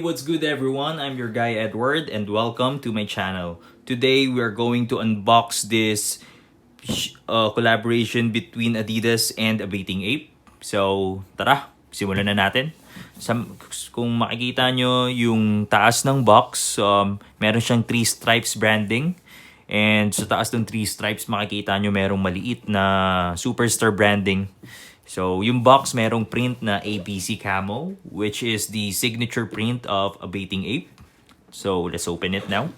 what's good everyone? I'm your guy Edward and welcome to my channel. Today we are going to unbox this collaboration between Adidas and Bape. So tara, simulan na natin. Kung makikita nyo yung taas ng box, meron siyang 3 stripes branding. And sa taas ng 3 stripes makikita nyo merong maliit na Superstar branding. So, yung box merong print na ABC camo, which is the signature print of a bathing ape. So, let's open it now.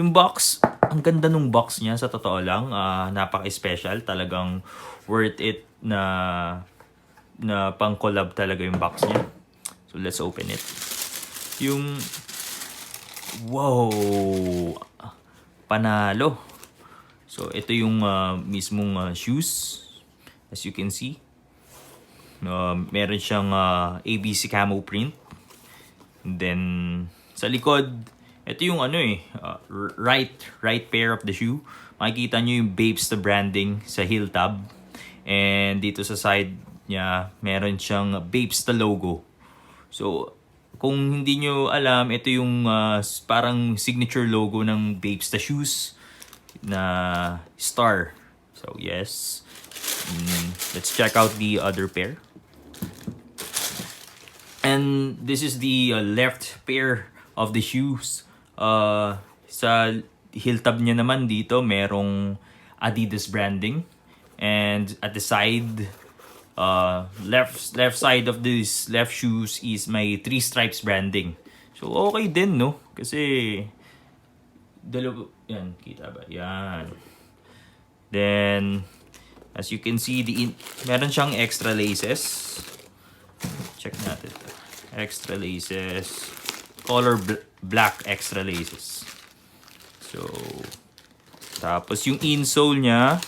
Yung box, ang ganda nung box niya sa totoo lang. Napaka-special. Talagang worth it na pang-collab talaga yung box niya. So, let's open it. Yung... Wow! Panalo! So, ito yung mismong shoes. As you can see, meron siyang ABC camo print. And then, sa likod, ito yung right pair of the shoe. Makikita nyo yung Bape's the branding sa heel tab. And dito sa side niya, meron siyang Bape's the logo. So, kung hindi nyo alam, ito yung parang signature logo ng Bape's the shoes na star. So, yes. Let's check out the other pair. And this is the left pair of the shoes. Sa heel tab niya naman dito, merong Adidas branding. And at the side, left side of this left shoes is my 3 stripes branding. So okay din, no? Kasi dalawa, yan, kita ba? Yan. Then as you can see, meron siyang extra laces. Check natin. Extra laces. Color black extra laces. So, tapos yung insole niya,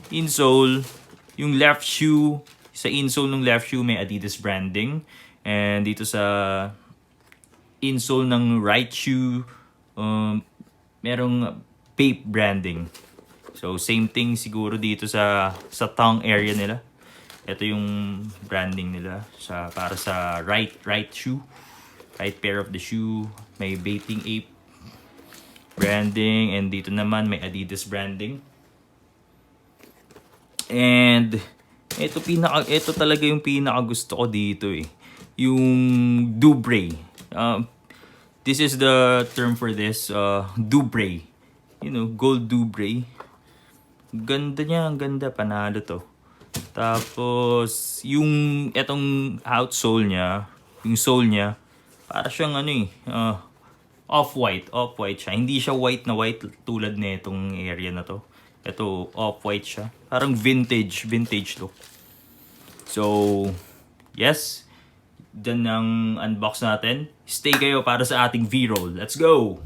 yung left shoe, sa insole ng left shoe may Adidas branding. And dito sa insole ng right shoe, merong Bape branding. So, same thing siguro dito sa tongue area nila. Ito yung branding nila para sa right shoe. Right pair of the shoe. May Bathing Ape branding. And dito naman may Adidas branding. And ito talaga yung pinaka gusto ko dito eh. Yung Dubre. This is the term for this. Dubre. You know, gold Dubre. Ganda niya, ang ganda, panalo to. Tapos, etong outsole niya, yung sole niya, para siyang off-white siya. Hindi siya white na white tulad nitong area na to. Ito, off-white siya. Parang vintage look. So, yes, dyan ang unbox natin. Stay kayo para sa ating V-roll. Let's go!